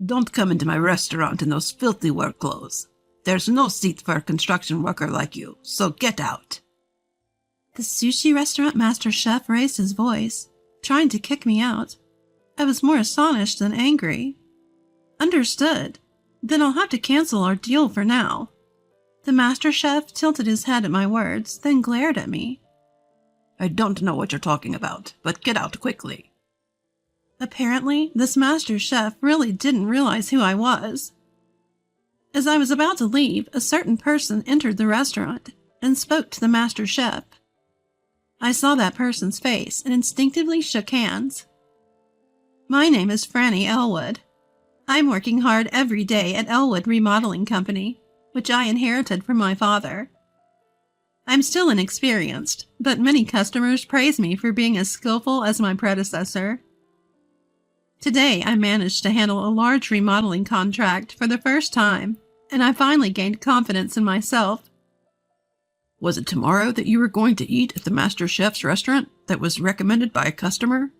Don't come into my restaurant in those filthy work clothes. There's no seat for a construction worker like you, so get out. The sushi restaurant master chef raised his voice, trying to kick me out. I was more astonished than angry. Understood. Then I'll have to cancel our deal for now. The master chef tilted his head at my words, then glared at me. I don't know what you're talking about, but get out quickly. Apparently, this master chef really didn't realize who I was. As I was about to leave, a certain person entered the restaurant and spoke to the master chef. I saw that person's face and instinctively shook hands. My name is Franny Elwood. I'm working hard every day at Elwood Remodeling Company, which I inherited from my father. I'm still inexperienced, but many customers praise me for being as skillful as my predecessor. Today, I managed to handle a large remodeling contract for the first time, and I finally gained confidence in myself. Was it tomorrow that you were going to eat at the master chef's restaurant that was recommended by a customer?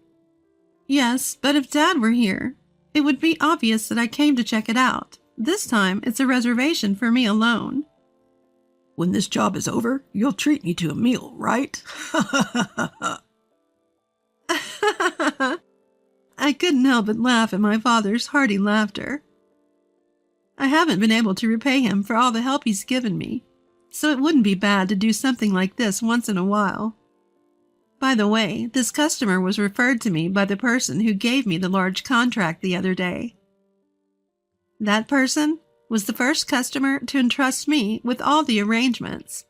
Yes, but if Dad were here, it would be obvious that I came to check it out. This time, it's a reservation for me alone. When this job is over, you'll treat me to a meal, right? I couldn't help but laugh at my father's hearty laughter. I haven't been able to repay him for all the help he's given me, so it wouldn't be bad to do something like this once in a while. By the way, this customer was referred to me by the person who gave me the large contract the other day. That person was the first customer to entrust me with all the arrangements,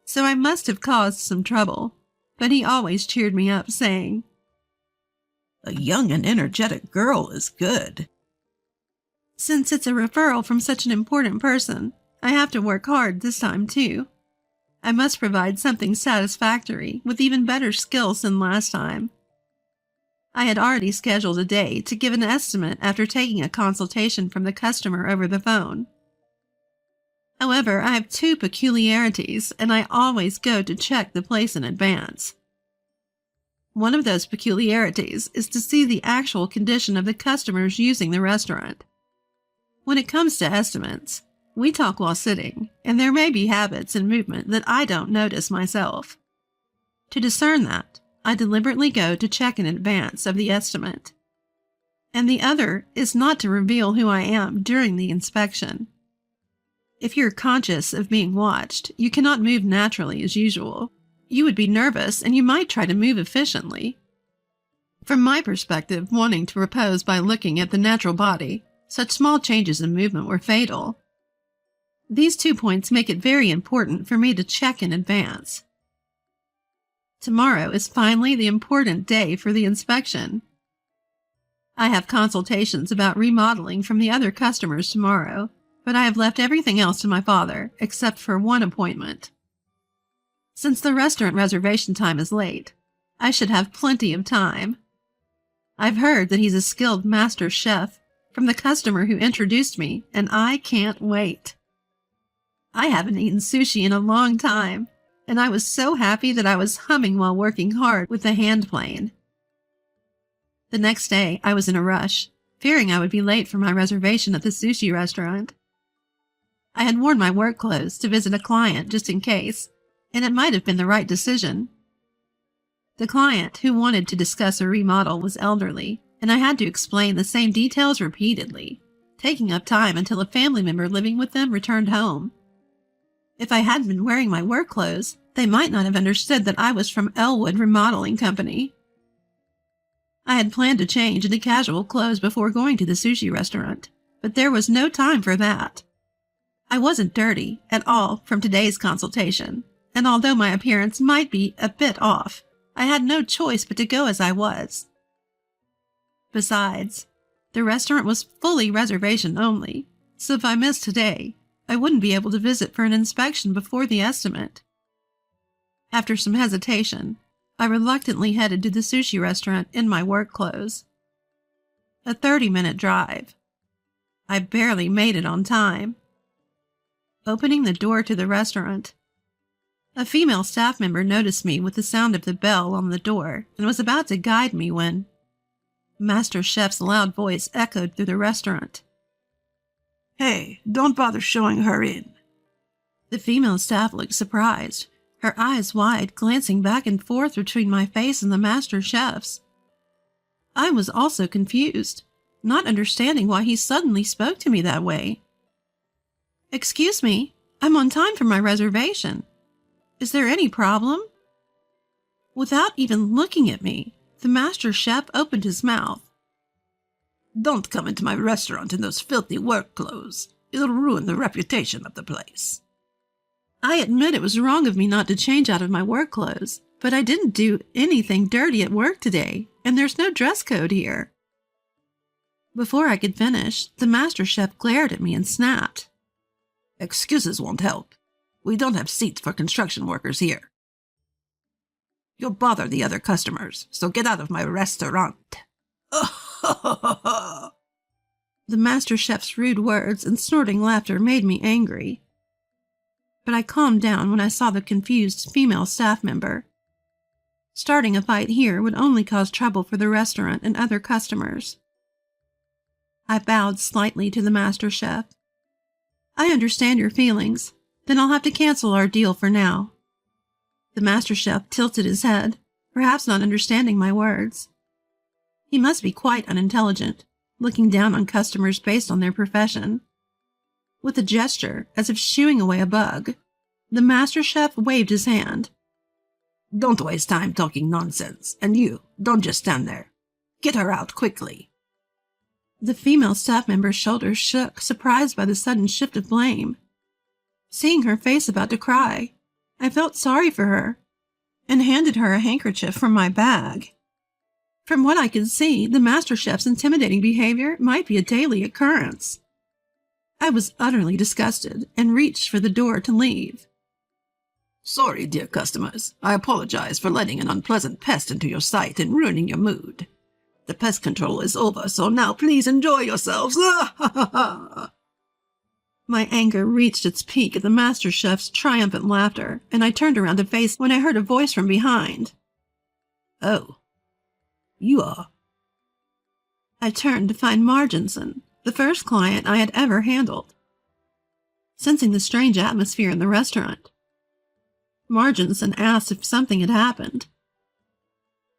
so I must have caused some trouble, but he always cheered me up, saying, "A young and energetic girl is good." Since it's a referral from such an important person, I have to work hard this time too. I must provide something satisfactory with even better skills than last time. I had already scheduled a day to give an estimate after taking a consultation from the customer over the phone. However, I have two peculiarities, and I always go to check the place in advance. One of those peculiarities is to see the actual condition of the customers using the restaurant. When it comes to estimates, we talk while sitting, and there may be habits and movement that I don't notice myself. To discern that, I deliberately go to check in advance of the estimate. And the other is not to reveal who I am during the inspection. If you're conscious of being watched, you cannot move naturally as usual. You would be nervous and you might try to move efficiently. From my perspective, wanting to repose by looking at the natural body, such small changes in movement were fatal. These 2 points make it very important for me to check in advance. Tomorrow is finally the important day for the inspection. I have consultations about remodeling from the other customers tomorrow, but I have left everything else to my father, except for one appointment. Since the restaurant reservation time is late, I should have plenty of time. I've heard that he's a skilled master chef from the customer who introduced me, and I can't wait. I haven't eaten sushi in a long time, and I was so happy that I was humming while working hard with the hand plane. The next day, I was in a rush, fearing I would be late for my reservation at the sushi restaurant. I had worn my work clothes to visit a client just in case, and it might have been the right decision. The client who wanted to discuss a remodel was elderly, and I had to explain the same details repeatedly, taking up time until a family member living with them returned home. If I hadn't been wearing my work clothes, they might not have understood that I was from Elwood Remodeling Company. I had planned to change into casual clothes before going to the sushi restaurant, but there was no time for that. I wasn't dirty at all from today's consultation, and although my appearance might be a bit off, I had no choice but to go as I was. Besides, the restaurant was fully reservation only, so if I missed today, I wouldn't be able to visit for an inspection before the estimate. After some hesitation, I reluctantly headed to the sushi restaurant in my work clothes. A 30-minute drive. I barely made it on time. Opening the door to the restaurant, a female staff member noticed me with the sound of the bell on the door and was about to guide me when Master Chef's loud voice echoed through the restaurant, Hey, don't bother showing her in. The female staff looked surprised, her eyes wide, glancing back and forth between my face and the master chef's. I was also confused, not understanding why he suddenly spoke to me that way. "Excuse me, I'm on time for my reservation. Is there any problem?" Without even looking at me, the master chef opened his mouth. Don't come into my restaurant in those filthy work clothes. It'll ruin the reputation of the place. I admit it was wrong of me not to change out of my work clothes, but I didn't do anything dirty at work today, and there's no dress code here. Before I could finish, the master chef glared at me and snapped. Excuses won't help. We don't have seats for construction workers here. You'll bother the other customers, so get out of my restaurant. The master chef's rude words and snorting laughter made me angry. But I calmed down when I saw the confused female staff member. Starting a fight here would only cause trouble for the restaurant and other customers. I bowed slightly to the master chef. "I understand your feelings. Then I'll have to cancel our deal for now." The master chef tilted his head, perhaps not understanding my words. He must be quite unintelligent, looking down on customers based on their profession. With a gesture, as if shooing away a bug, the master chef waved his hand. Don't waste time talking nonsense, and you, don't just stand there. Get her out quickly. The female staff member's shoulders shook, surprised by the sudden shift of blame. Seeing her face about to cry, I felt sorry for her, and handed her a handkerchief from my bag. From what I could see, the master chef's intimidating behavior might be a daily occurrence. I was utterly disgusted and reached for the door to leave. Sorry, dear customers. I apologize for letting an unpleasant pest into your sight and ruining your mood. The pest control is over, so now please enjoy yourselves. My anger reached its peak at the master chef's triumphant laughter, and I turned around to face when I heard a voice from behind. Oh, you are. I turned to find Marginson, the first client I had ever handled. Sensing the strange atmosphere in the restaurant, Marginson asked if something had happened.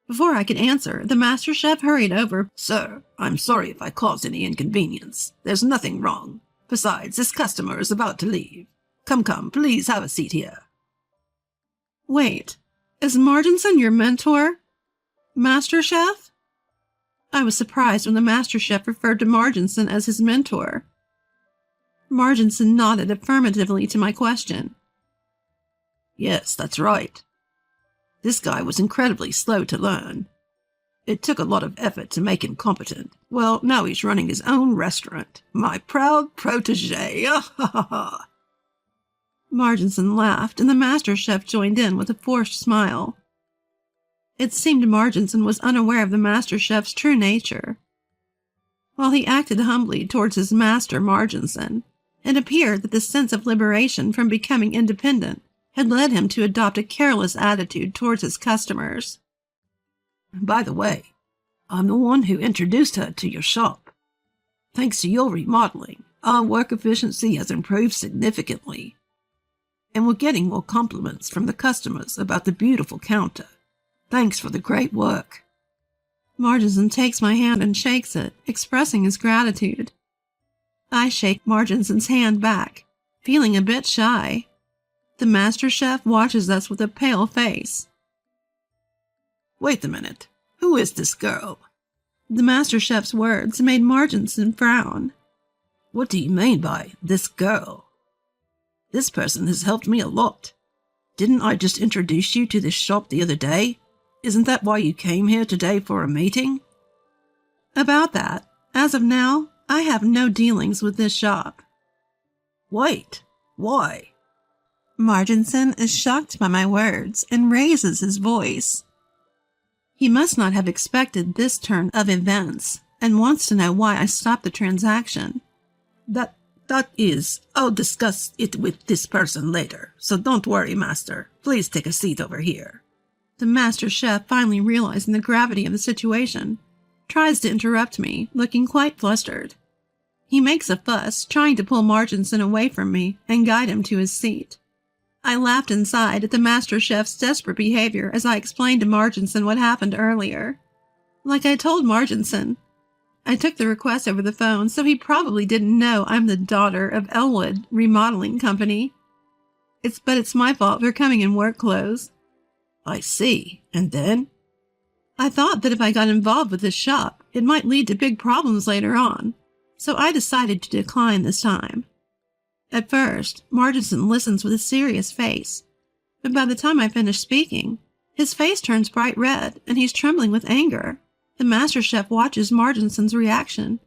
Before I could answer, the master chef hurried over. Sir, I'm sorry if I caused any inconvenience. There's nothing wrong. Besides, this customer is about to leave. Come, please have a seat here. Wait, is Marginson your mentor? Master chef? I was surprised when the master chef referred to Marginson as his mentor. Marginson nodded affirmatively to my question. Yes, that's right. This guy was incredibly slow to learn. It took a lot of effort to make him competent. Well, now he's running his own restaurant. My proud protege. Marginson laughed, and the master chef joined in with a forced smile. It seemed Marginson was unaware of the master chef's true nature. While he acted humbly towards his master, Marginson, it appeared that the sense of liberation from becoming independent had led him to adopt a careless attitude towards his customers. By the way, I'm the one who introduced her to your shop. Thanks to your remodeling, our work efficiency has improved significantly. And we're getting more compliments from the customers about the beautiful counter. Thanks for the great work. Marginson takes my hand and shakes it, expressing his gratitude. I shake Marginson's hand back, feeling a bit shy. The master chef watches us with a pale face. Wait a minute. Who is this girl? The master chef's words made Marginson frown. What do you mean by this girl? This person has helped me a lot. Didn't I just introduce you to this shop the other day? Isn't that why you came here today for a meeting? About that, as of now, I have no dealings with this shop. Wait, why? Marginson is shocked by my words and raises his voice. He must not have expected this turn of events and wants to know why I stopped the transaction. That is, I'll discuss it with this person later, so don't worry, master. Please take a seat over here. The master chef, finally realizing the gravity of the situation, tries to interrupt me, looking quite flustered. He makes a fuss, trying to pull Marginson away from me and guide him to his seat. I laughed inside at the master chef's desperate behavior as I explained to Marginson what happened earlier. Like I told Marginson, I took the request over the phone, so he probably didn't know I'm the daughter of Elwood Remodeling Company. But it's my fault for coming in work clothes. I see. And then? I thought that if I got involved with this shop, it might lead to big problems later on, so I decided to decline this time. At first, Marginson listens with a serious face, but by the time I finish speaking, his face turns bright red and he's trembling with anger. The master chef watches Marginson's reaction,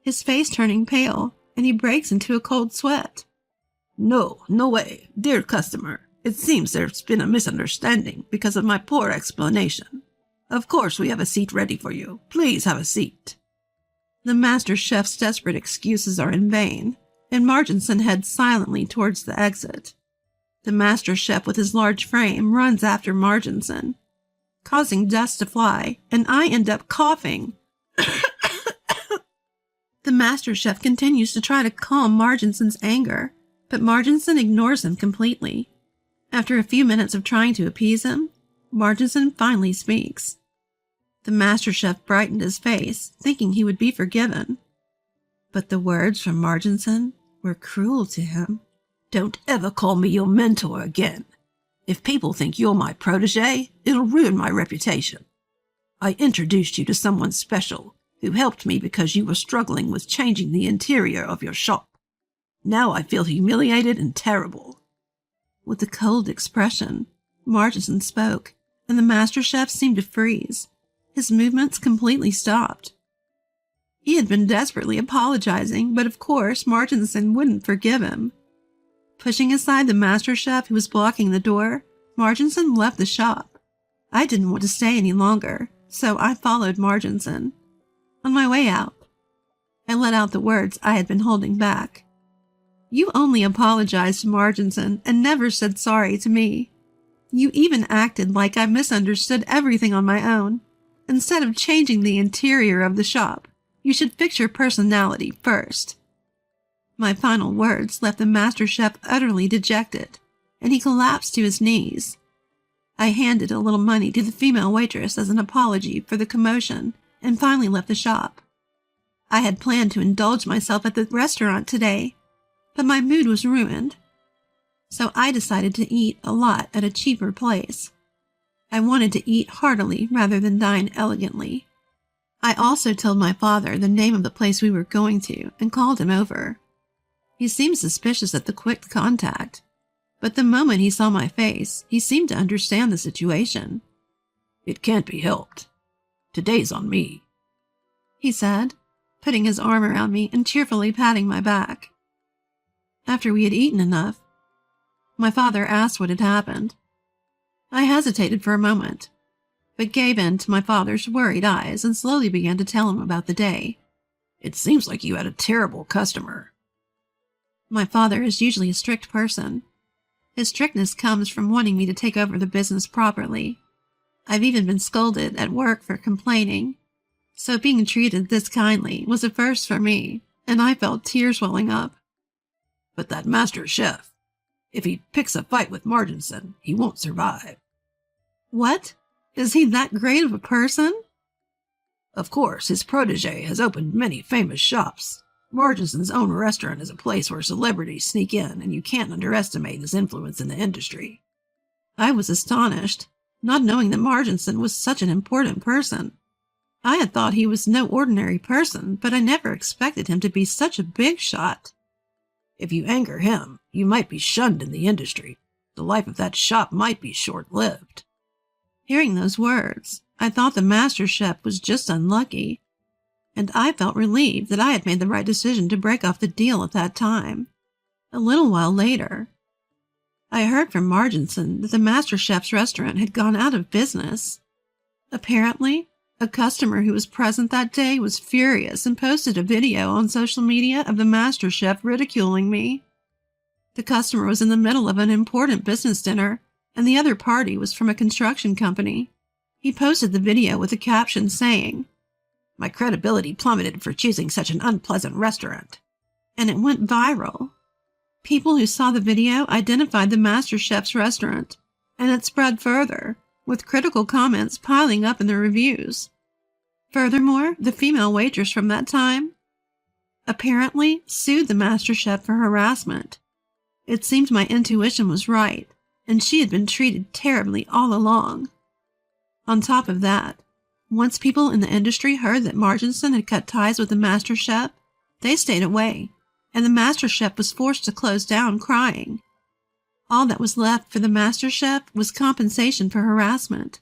his face turning pale, and he breaks into a cold sweat. No way, dear customer. It seems there's been a misunderstanding because of my poor explanation. Of course we have a seat ready for you. Please have a seat. The master chef's desperate excuses are in vain, and Marginson heads silently towards the exit. The master chef with his large frame runs after Marginson, causing dust to fly, and I end up coughing. The master chef continues to try to calm Marginson's anger, but Marginson ignores him completely. After a few minutes of trying to appease him, Marginson finally speaks. The master chef brightened his face, thinking he would be forgiven. But the words from Marginson were cruel to him. Don't ever call me your mentor again. If people think you're my protege, it'll ruin my reputation. I introduced you to someone special who helped me because you were struggling with changing the interior of your shop. Now I feel humiliated and terrible. With a cold expression, Marginson spoke, and the master chef seemed to freeze. His movements completely stopped. He had been desperately apologizing, but of course Marginson wouldn't forgive him. Pushing aside the master chef who was blocking the door, Marginson left the shop. I didn't want to stay any longer, so I followed Marginson. On my way out, I let out the words I had been holding back. You only apologized to Marginson and never said sorry to me. You even acted like I misunderstood everything on my own. Instead of changing the interior of the shop, you should fix your personality first. My final words left the master chef utterly dejected, and he collapsed to his knees. I handed a little money to the female waitress as an apology for the commotion and finally left the shop. I had planned to indulge myself at the restaurant today, but my mood was ruined, so I decided to eat a lot at a cheaper place. I wanted to eat heartily rather than dine elegantly. I also told my father the name of the place we were going to and called him over. He seemed suspicious at the quick contact, but the moment he saw my face, he seemed to understand the situation. It can't be helped. Today's on me, he said, putting his arm around me and cheerfully patting my back. After we had eaten enough, my father asked what had happened. I hesitated for a moment, but gave in to my father's worried eyes and slowly began to tell him about the day. It seems like you had a terrible customer. My father is usually a strict person. His strictness comes from wanting me to take over the business properly. I've even been scolded at work for complaining, so being treated this kindly was a first for me, and I felt tears welling up. But that master chef, if he picks a fight with Marginson, he won't survive. What? Is he that great of a person? Of course, his protege has opened many famous shops. Marginson's own restaurant is a place where celebrities sneak in, and you can't underestimate his influence in the industry. I was astonished, not knowing that Marginson was such an important person. I had thought he was no ordinary person, but I never expected him to be such a big shot. If you anger him, you might be shunned in the industry. The life of that shop might be short-lived. Hearing those words, I thought the master chef was just unlucky, and I felt relieved that I had made the right decision to break off the deal at that time. A little while later, I heard from Marginson that the master chef's restaurant had gone out of business. Apparently, a customer who was present that day was furious and posted a video on social media of the master chef ridiculing me. The customer was in the middle of an important business dinner, and the other party was from a construction company. He posted the video with a caption saying, "My credibility plummeted for choosing such an unpleasant restaurant. and it went viral. People who saw the video identified the Master Chef's restaurant, and it spread further, with critical comments piling up in the reviews. Furthermore, the female waitress from that time apparently sued the Master Chef for harassment. It seemed my intuition was right, and she had been treated terribly all along. On top of that, once people in the industry heard that Marginson had cut ties with the Master Chef, they stayed away, and the Master Chef was forced to close down crying. All that was left for the Master Chef was compensation for harassment.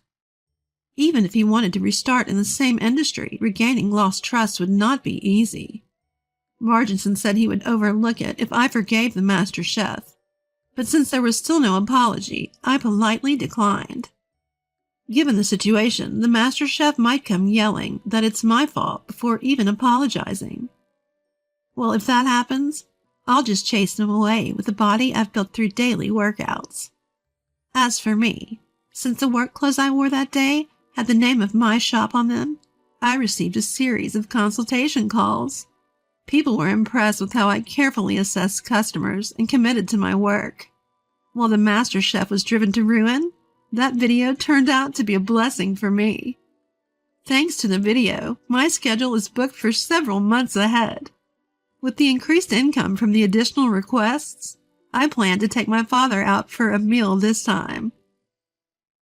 Even if he wanted to restart in the same industry, regaining lost trust would not be easy. Marginson said he would overlook it if I forgave the Master Chef, but since there was still no apology, I politely declined. Given the situation, the Master Chef might come yelling that it's my fault before even apologizing. Well, if that happens, I'll just chase them away with the body I've built through daily workouts. As for me, since the work clothes I wore that day had the name of my shop on them, I received a series of consultation calls. People were impressed with how I carefully assessed customers and committed to my work. While the Master Chef was driven to ruin, that video turned out to be a blessing for me. Thanks to the video, my schedule is booked for several months ahead. With the increased income from the additional requests, I plan to take my father out for a meal this time.